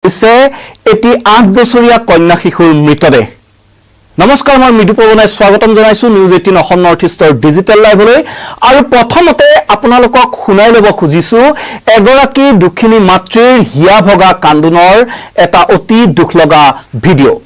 হৈছে এটি 8 বছৰীয়া কন্যা শিশুৰ মৃতদেহ। নমস্কাৰ, মই মৃদু পৱনে স্বাগতম জনাইছো নিউজ 18 অসম নৰ্থ ইষ্টৰ ডিজিটেল লাইভলৈ। আৰু প্ৰথমতে আপোনালোকক শুনাই ল'ব খুজিছো এগৰাকী দুখিনী মাতৃৰ হিয়া ভগা কান্দোনৰ এটা অতি দুখ লগা ভিডিঅ'।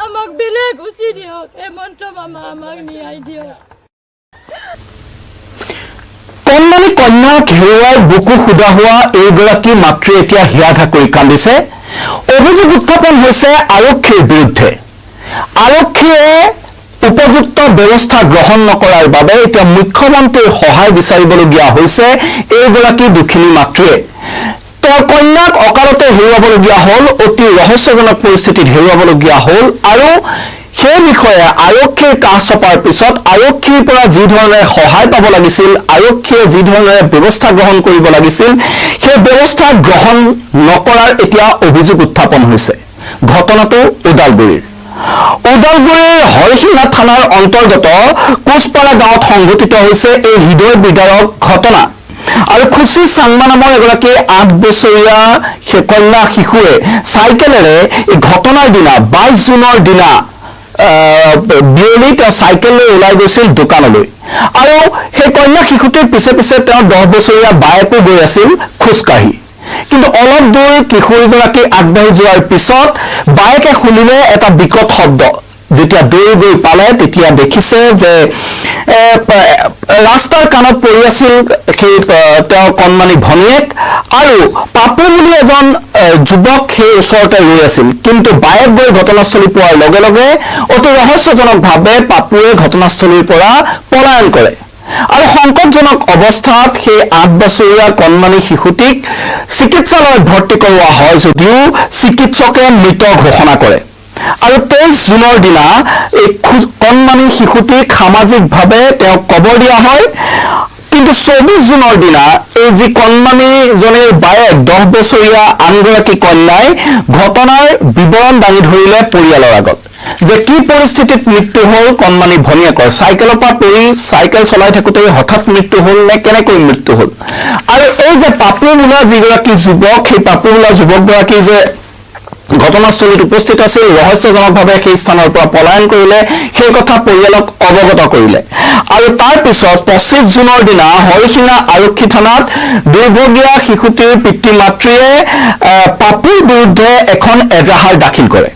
আমাক বেলেগ উচি দিয়ক, হেমন্ত মামা আমাক ন্যায় দিয়ক। কণমানি কন্যাক হেৰুৱাই বুকু সুদা হোৱা এইগৰাকী মাতৃয়ে এতিয়া হিয়া ঢাকুৰি কান্দিছে। অভিযোগ উত্থাপন হৈছে আৰক্ষীৰ বিৰুদ্ধে। আৰক্ষীয়ে উপযুক্ত ব্যৱস্থা গ্ৰহণ নকৰাৰ বাবে এতিয়া মুখ্যমন্ত্ৰীৰ সহায় বিচাৰিবলগীয়া হৈছে এইগৰাকী দুখিনী মাতৃয়ে। তেওঁৰ কন্যাক অকালতে হেৰুৱাবলগীয়া হ'ল, অতি ৰহস্যজনক পৰিস্থিতিত হেৰুৱাবলগীয়া হ'ল। আৰু সেই বিষয়ে আৰক্ষীৰ কাষ চপাৰ পিছত আৰক্ষীৰ পৰা যি ধৰণে সহায় পাব লাগিছিল, আৰক্ষীয়ে যি ধৰণে ব্যৱস্থা গ্ৰহণ কৰিব লাগিছিল, সেই ব্যৱস্থা গ্ৰহণ নকৰাৰ এতিয়া অভিযোগ উত্থাপন হৈছে। ঘটনাটো ওদালগুৰিৰ হৰিশিঙা থানাৰ অন্তৰ্গত কোচপাৰা গাঁৱত সংঘটিত হৈছে এই হৃদয় বিদাৰক ঘটনা। আৰু খুচি চাংমা নামৰ এগৰাকী 8 বছৰীয়া কন্যা শিশুৱে চাইকেলেৰে এই ঘটনাৰ দিনা 22 জুনৰ দিনা বিয়লি তেওঁ চাইকেল লৈ ওলাই গৈছিল দোকানলৈ। আৰু সেই কন্যা শিশুটিৰ পিছে পিছে তেওঁ 10 বছৰীয়া বায়েকো গৈ আছিল খোজকাঢ়ি। কিন্তু অলপ দূৰ কিশোৰীগৰাকী আগবাঢ়ি যোৱাৰ পিছত বায়েকে শুনিলে এটা বিকট শব্দ। যেতিয়া দৌৰি গৈ পালে তেতিয়া দেখিছে যে ৰাস্তাৰ কাণত পৰি আছিল সেই তেওঁৰ কণমানি ভনীয়েক আৰু পাপু বুলি এজন যুৱক সেই ওচৰতে ৰৈ আছিল। কিন্তু বায়েক গৈ ঘটনাস্থলী পোৱাৰ লগে লগে অতি ৰহস্যজনকভাৱে পাপুৱে ঘটনাস্থলীৰ পৰা পলায়ন কৰে। আৰু সংকটজনক অৱস্থাত সেই 8 বছৰীয়া কণমানি শিশুটিক চিকিৎসালয়ত ভৰ্তি কৰোৱা হয় যদিও চিকিৎসকে মৃত ঘোষণা কৰে। আৰু 23 জুনৰ দিনা এই কণমানি শিশুটিক সামাজিকভাৱে তেওঁক কবৰ দিয়া হয়। কিন্তু 24 জুনৰ দিনা এই যি কণমানিজনীৰ বায়েক 10 বছৰীয়া আনগৰাকী কন্যাই ঘটনাৰ বিৱৰণ দাঙি ধৰিলে পৰিয়ালৰ আগত যে কি পৰিস্থিতিত মৃত্যু হ'ল কণমানি ভনীয়েকৰ। চাইকেলৰ পৰা পৰি চাইকেল চলাই থাকোঁতে হঠাৎ মৃত্যু হ'ল নে কেনেকৈ মৃত্যু হ'ল। আৰু এই যে পাপু বোলা যিগৰাকী যুৱক, সেই পাপু বোলা যুৱকগৰাকী যে ঘটনাস্থলীত উপস্থিত আছিল, ৰহস্যজনকভাৱে সেই স্থানৰ পৰা পলায়ন কৰিলে, সেই কথা পৰিয়ালক অৱগত কৰিলে। আৰু তাৰ পিছত 25 জুনৰ দিনা হৰিশিঙা আৰক্ষী থানাত দুৰ্ভগীয়া শিশুটিৰ পিতৃ মাতৃয়ে পাপুৰ বিৰুদ্ধে এখন এজাহাৰ দাখিল কৰে।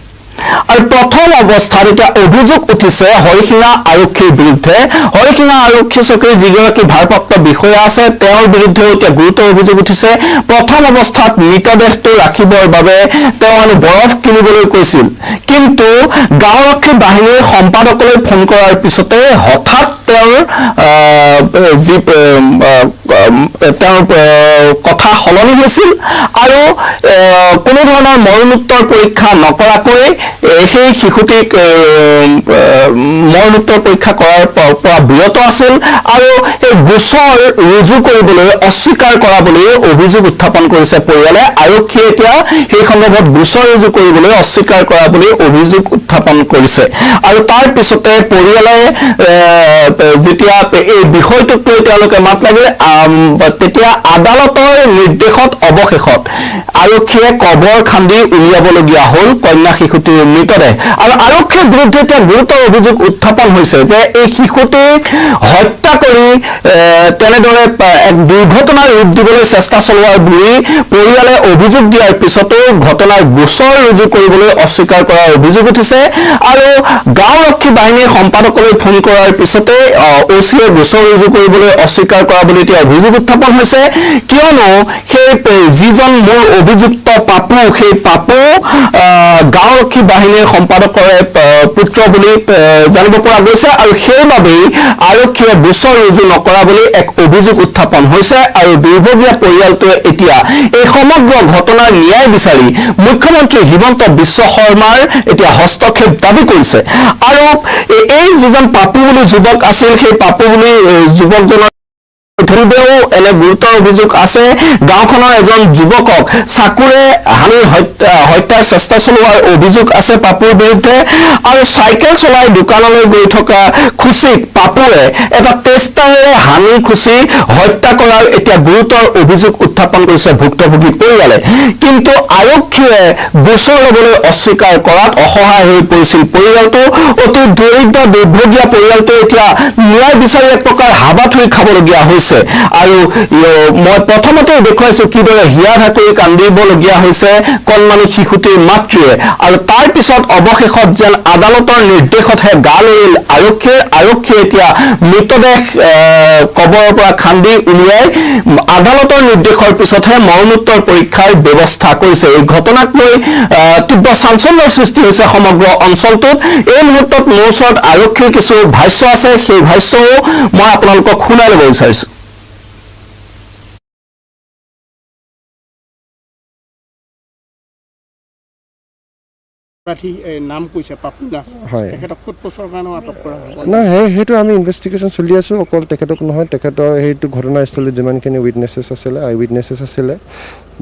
আৰু প্ৰথম অৱস্থাত এতিয়া অভিযোগ উঠিছে হৰিশিঙা আৰক্ষীৰ বিৰুদ্ধে। হৰিশিঙা আৰক্ষী চকীৰ যিগৰাকী ভাৰপ্ৰাপ্ত বিষয়া আছে তেওঁৰ বিৰুদ্ধেও এতিয়া গুৰুতৰ অভিযোগ উঠিছে। প্ৰথম অৱস্থাত মৃতদেহটো ৰাখিবৰ বাবে তেওঁ বৰফ কিনিবলৈ কৈছিল। কিন্তু গাঁওৰক্ষী বাহিনীৰ সম্পাদকলৈ ফোন কৰাৰ পিছতে হঠাৎ তেওঁৰ কথা সলনি হৈছিল আৰু কোনো ধৰণৰ মৰণোত্তৰ পৰীক্ষা নকৰাকৈ সেই শিশুটিক মৰণোত্তৰ পৰীক্ষা কৰাৰ পৰা বিৰত আছিল। আৰু এই গোচৰ ৰুজু কৰিবলৈ অস্বীকাৰ কৰা বুলি অভিযোগ উত্থাপন কৰিছে পৰিয়ালে। আৰক্ষীয়ে এতিয়া সেই সন্দৰ্ভত গোচৰ ৰুজু কৰিবলৈ অস্বীকাৰ কৰা বুলি অভিযোগ উত্থাপন কৰিছে। আৰু তাৰ পিছতে পৰিয়ালে যেতিয়া এই বিষয়টোক লৈ তেওঁলোকে মাত লাগিলে, তেতিয়া আদালতৰ নিৰ্দেশত অৱশেষত আৰক্ষীয়ে কবৰ খান্দি উলিয়াবলগীয়া হ'ল কন্যা শিশুটিৰ মৃতদেহ। আৰু আৰক্ষীৰ বিৰুদ্ধে এতিয়া গুৰুতৰ অভিযোগ উত্থাপন হৈছে যে এই শিশুটিক হত্যা কৰি তেনেদৰে এক দুৰ্ঘটনাৰ ৰূপ দিবলৈ চেষ্টা চলোৱাৰ বুলি পৰিয়ালে অভিযোগ দিয়াৰ পিছতো ঘটনাৰ গোচৰ ৰুজু কৰিবলৈ অস্বীকাৰ কৰাৰ অভিযোগ উঠিছে। আৰু গাঁওৰক্ষী বাহিনীৰ সম্পাদকলৈ ফোন কৰাৰ পিছতে OCয়ে গোচৰ ৰুজু কৰিবলৈ অস্বীকাৰ কৰা বুলি এতিয়া অভিযোগ উত্থাপন হৈছে। কিয়নো সেই যিজন মূল অভিযুক্ত পাপু, সেই পাপু গাঁওৰক্ষী বাহিনীৰ সম্পাদকৰে পুত্ৰ বুলি জানিব পৰা গৈছে আৰু সেইবাবেই আৰক্ষীয়ে গোচৰ ৰুজু নকৰা বুলি এক অভিযোগ উত্থাপন হৈছে আৰু দুৰ্ভগীয়া পৰিয়ালটোৱে এতিয়া এই সমগ্ৰ ঘটনাৰ ন্যায় বিচাৰি মুখ্যমন্ত্ৰী হিমন্ত বিশ্ব শৰ্মাৰ এতিয়া হস্তক্ষেপ দাবী কৰিছে আৰু এই যিজন পাপু বুলি যুৱক আছিল সেই পাপু বুলি যুৱকজনৰ ধৰিবেও এনে গুৰুতৰ অভিযোগ আছে গাঁওখনৰ এজন যুৱকক চাকুৰে হানি হত্যাৰ চেষ্টা চলোৱাৰ অভিযোগ আছে পাপুৰ বিৰুদ্ধে আৰু চাইকেল চলাই দোকানলৈ গৈ থকা খুচিক পাপুৱে এটা টেষ্টাৰেৰে হানি খুচি হত্যা কৰাৰ এতিয়া গুৰুতৰ অভিযোগ উত্থাপন কৰিছে ভুক্তভোগী পৰিয়ালে কিন্তু আৰক্ষীয়ে গোচৰ ল'বলৈ অস্বীকাৰ কৰাত অসহায় হৈ পৰিছিল পৰিয়ালটো অতি দৰিদ্ৰ দুৰ্ভগীয়া পৰিয়ালটো এতিয়া ন্যায় বিচাৰি এক প্ৰকাৰ হাবাথুৰি খাবলগীয়া হৈছে আৰু মই প্ৰথমতে দেখুৱাইছো কিদৰে হিয়া ধাতুৰি কান্দিবলগীয়া হৈছে কণমানি শিশুটিৰ মাতৃয়ে আৰু তাৰ পিছত অৱশেষত যেন আদালতৰ নিৰ্দেশতহে গা লৰিল আৰক্ষীয়ে এতিয়া মৃতদেহ কবৰৰ পৰা খান্দি উলিয়াই আদালতৰ নিৰ্দেশৰ পিছতহে মৰণোত্তৰ পৰীক্ষাৰ ব্যৱস্থা কৰিছে এই ঘটনাক লৈ তীব্ৰ চাঞ্চল্যৰ সৃষ্টি হৈছে সমগ্ৰ অঞ্চলটোত এই মুহূৰ্তত মোৰ ওচৰত আৰক্ষীৰ কিছু ভাষ্য আছে সেই ভাষ্যও মই আপোনালোকক শুনাই ল'ব বিচাৰিছো নাম কৈছে পাপু দাস হয় তেখেতক সোধপোছৰ কাৰণে আটক কৰা হ'ব না সেইটো আমি ইনভেষ্টিগেশ্যন চলি আছোঁ অকল তেখেতক নহয় তেখেতৰ সেইটো ঘটনাস্থলীত যিমানখিনি উইটনেছেছ আছিলে আই উইটনেছেছ আছিলে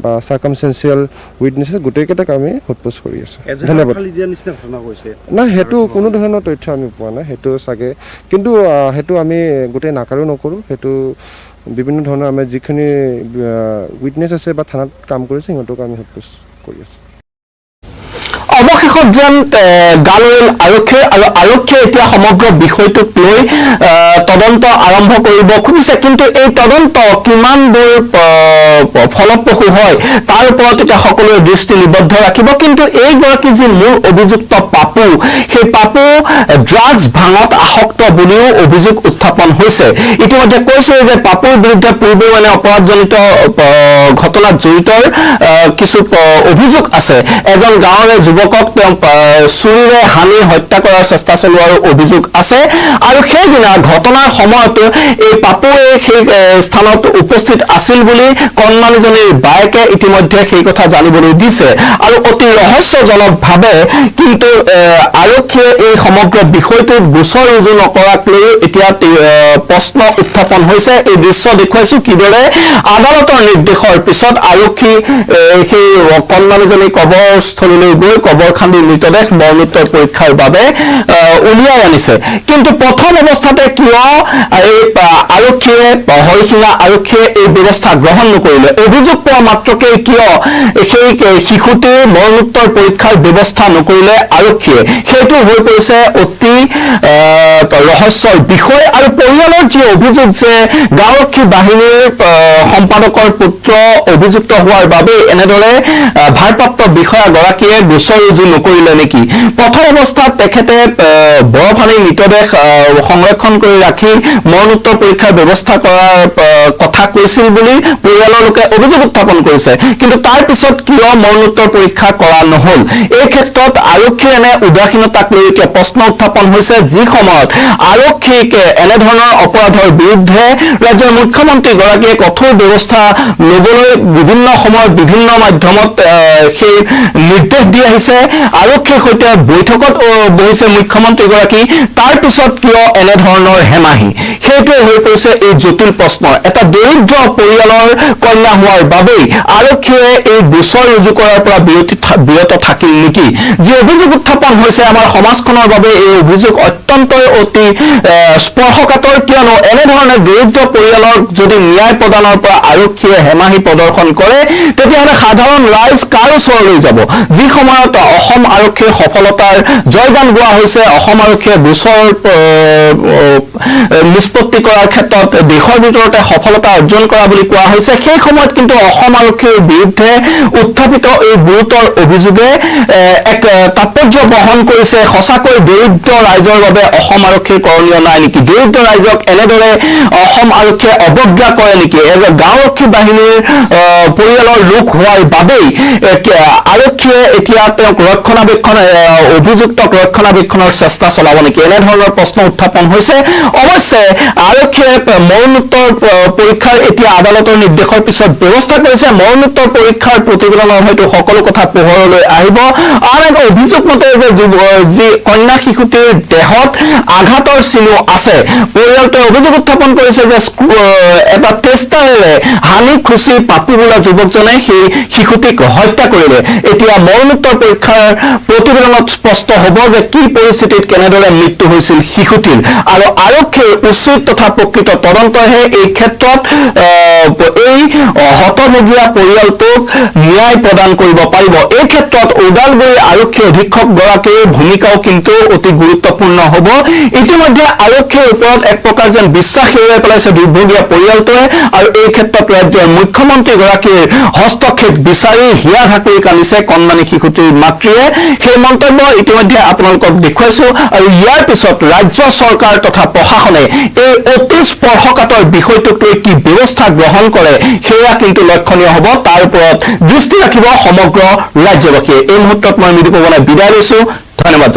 বা চাৰ্কামষ্টেঞ্চিয়েল উইটনেছেছ গোটেইকেইটাক আমি সোধপোছ কৰি আছোঁ ধন্যবাদ নিচিনা ঘটনা কৈছে না সেইটো কোনো ধৰণৰ তথ্য আমি পোৱা নাই সেইটো চাগে কিন্তু সেইটো আমি গোটেই নাকাৰো নকৰোঁ সেইটো বিভিন্ন ধৰণৰ আমাৰ যিখিনি উইটনেছ আছে বা থানাত কাম কৰিছে সিহঁতক আমি সোধপোছ কৰি আছোঁ অৱশেষত যেন গা লৰিল আৰক্ষীয়ে আৰু আৰক্ষীয়ে এতিয়া সমগ্ৰ বিষয়টোক লৈ তদন্ত আৰম্ভ কৰিব খুজিছে কিন্তু এই তদন্ত কিমান দূৰ ফলপ্ৰসূ হয় তাৰ ওপৰত এতিয়া সকলোৱে দৃষ্টি নিবদ্ধ ৰাখিব কিন্তু এইগৰাকী যি মূল অভিযুক্ত পাপু সেই পাপু ড্ৰাগছ ভাঙত আসক্ত বুলিও অভিযোগ উত্থাপন হৈছে ইতিমধ্যে কৈছে যে পাপুৰ বিৰুদ্ধে পূৰ্বেও এনে অপৰাধজনিত ঘটনাত জড়িত কিছু অভিযোগ আছে এজন গাঁৱৰে যুৱকক তেওঁ চুৰিৰে হানি হত্যা কৰাৰ চেষ্টা চলোৱাৰ অভিযোগ আছে আৰু সেইদিনা ঘটনাৰ সময়ত এই পাপুৱে সেই স্থানত উপস্থিত আছিল বুলি কণমানিজনীৰ বায়েকে ইতিমধ্যে সেই কথা জানিবলৈ দিছে আৰু অতি ৰহস্যজনকভাৱে কিন্তু আৰক্ষীয়ে এই সমগ্ৰ বিষয়টোত গোচৰ ৰুজু নকৰাক লৈ এতিয়া প্ৰশ্ন উত্থাপন হৈছে এই দৃশ্য দেখুৱাইছো কিদৰে আদালতৰ নিৰ্দেশৰ পিছত আৰক্ষী সেই কণমানিজনী কবৰস্থলীলৈ গৈ কবৰ খান্দি মৃতদেহ মৰণোত্তৰ পৰীক্ষাৰ বাবে উলিয়াই আনিছে কিন্তু প্ৰথম অৱস্থাতে কিয় এই আৰক্ষীয়ে হৰিশিঙা আৰক্ষীয়ে এই ব্যৱস্থা গ্ৰহণ নকৰিলে অভিযোগ পোৱা মাত্ৰকে কিয় সেই শিশুটিৰ মৰণোত্তৰ পৰীক্ষাৰ ব্যৱস্থা নকৰিলে আৰক্ষীয়ে সেইটো হৈ পৰিছে অতি ৰহস্যৰ বিষয় আৰু পৰিয়ালৰ যি অভিযোগ যে গাঁওৰক্ষী বাহিনীৰ সম্পাদকৰ পুত্ৰ অভিযুক্ত হোৱাৰ বাবে এনেদৰে ভাৰপ্ৰাপ্ত বিষয়াগৰাকীয়ে গোচৰ ৰুজু নকৰিলে নেকি প্ৰথম অৱস্থাত তেখেতে বৰফানী মৃতদেহ সংৰক্ষণ কৰি ৰাখি মৰণোত্তৰ পৰীক্ষাৰ ব্যৱস্থা কৰাৰ কথা কৈছিল বুলি পৰিয়ালৰ লোকে অভিযোগ উত্থাপন কৰিছে কিন্তু তাৰ পিছত কিয় মৰণোত্তৰ পৰীক্ষা কৰা নহল এই ক্ষেত্ৰত আৰক্ষীৰ এনে উদাসীনতাক লৈ এতিয়া প্ৰশ্ন উত্থাপন হৈছে যি সময়ত আৰক্ষীক এনেধৰণৰ অপৰাধৰ বিৰুদ্ধে ৰাজ্যৰ মুখ্যমন্ত্ৰীগৰাকীয়ে কঠোৰ ব্যৱস্থা ল'বলৈ বিভিন্ন সময়ত বিভিন্ন মাধ্যমত সেই নিৰ্দেশ দি আহিছে আৰক্ষীৰ সৈতে বৈঠকত বহিছে মুখ্যমন্ত্ৰীগৰাকী তাৰ পিছত কিয় এনেধৰণৰ হেমাহি সেইটোৱে হৈ পৰিছে এই জটিল প্ৰশ্ন এটা দৰিদ্ৰ পৰিয়ালৰ কন্যা হোৱাৰ বাবেই আৰক্ষীয়ে এই গোচৰ ৰুজু কৰাৰ পৰা বিৰত থাকিল নেকি যি অভিযোগ উত্থাপন হৈছে আমাৰ সমাজখনৰ বাবে এই অভিযোগ অত্যন্ত অতি স্পৰ্শকাতৰ কিয়নো এনেধৰণে দৰিদ্ৰ পৰিয়ালক যদি ন্যায় প্ৰদানৰ পৰা আৰক্ষীয়ে হেমাহি প্ৰদৰ্শন কৰে তেতিয়াহ'লে সাধাৰণ ৰাইজ কাৰ ওচৰলৈ যাব যি সময়ত অসম আৰক্ষীৰ সফলতাৰ জয়গান গোৱা হৈছে অসম আৰক্ষীয়ে গোচৰ নিষ্পত্তি কৰাৰ ক্ষেত্ৰত দেশৰ ভিতৰতে সফলতা অৰ্জন কৰা বুলি কোৱা হৈছে সেই সময়ত কিন্তু অসম আৰক্ষীৰ বিৰুদ্ধে উত্থাপিত এই গুৰুতৰ অভিযোগে এক তাৎপৰ্য বহন কৰিছে সঁচাকৈ দৰিদ্ৰ ৰাইজৰ বাবে অসম আৰক্ষীৰ কৰণীয় নাই নেকি দৰিদ্ৰ ৰাইজক এনেদৰে অসম আৰক্ষীয়ে অৱজ্ঞা কৰে নেকি গাঁওৰক্ষী বাহিনীৰ পৰিয়ালৰ লোক হোৱাৰ বাবেই আৰক্ষীয়ে এতিয়া তেওঁক অভিযুক্তক ৰক্ষণাবেক্ষণৰ চেষ্টা চলাব নেকি, এনেধৰণৰ প্ৰশ্ন উত্থাপন হৈছে। অৱশ্যে আৰক্ষীয়ে মৰণোত্তৰ পৰীক্ষাৰ এতিয়া আদালতৰ নিৰ্দেশৰ পিছত ব্যৱস্থা কৰিছে। মৰণোত্তৰ পৰীক্ষাৰ প্ৰতিবেদনৰ হয়তো সকলো কথা পোহৰলৈ আহিব। আন এক অভিযোগ মতে যে যি কন্যা শিশুটিৰ দেহত আঘাতৰ চিনো আছে। পৰিয়ালটোৱে অভিযোগ উত্থাপন কৰিছে যে এটা টেষ্টাৰেৰে হানি খুচি পাপু বোলা যুৱকজনে সেই শিশুটিক হত্যা কৰিলে। এতিয়া মৰণোত্তৰ পৰীক্ষাৰ প্ৰতিবেদনত স্পষ্ট হ'ব যে কি পৰিস্থিতিত কেনেদৰে মৃত্যু হৈছিল শিশুটিৰ, আৰু আৰক্ষীৰ উচিত তথা প্ৰকৃত তদন্তহে এই ক্ষেত্ৰত এই হতভগীয়া পৰিয়ালটোক ন্যায় প্ৰদান কৰিব পাৰিব। এই ক্ষেত্ৰত ওদালগুৰি আৰক্ষী অধীক্ষক গৰাকীৰ ভূমিকাও কিন্তু অতি গুৰুত্বপূৰ্ণ হ'ব। ইতিমধ্যে আৰক্ষীৰ ওপৰত এক প্ৰকাৰ যেন বিশ্বাস হেৰুৱাই পেলাইছে দুৰ্ভগীয়া পৰিয়ালটোৱে, আৰু এই ক্ষেত্ৰত ৰাজ্যৰ মুখ্যমন্ত্ৰীগৰাকীৰ হস্তক্ষেপ বিচাৰি হিয়া ঢাকুৰি কান্দিছে কণমানি শিশুটিৰ মাতৃয়ে। সেই মন্তব্য ইতিমধ্যে আপোনালোকক দেখুৱাইছো, আৰু ইয়াৰ পিছত ৰাজ্য চৰকাৰ তথা প্ৰশাসনে এই অতি স্পৰ্শকাতৰ বিষয়টোক লৈ কি ব্যৱস্থা গ্ৰহণ কৰে সেয়া কিন্তু লক্ষণীয় হ'ব। তাৰ ওপৰত দৃষ্টি ৰাখিব সমগ্ৰ ৰাজ্যবাসীয়ে। এই মুহূৰ্তত মই মৃদু পৱনে বিদায় লৈছো। ধন্যবাদ।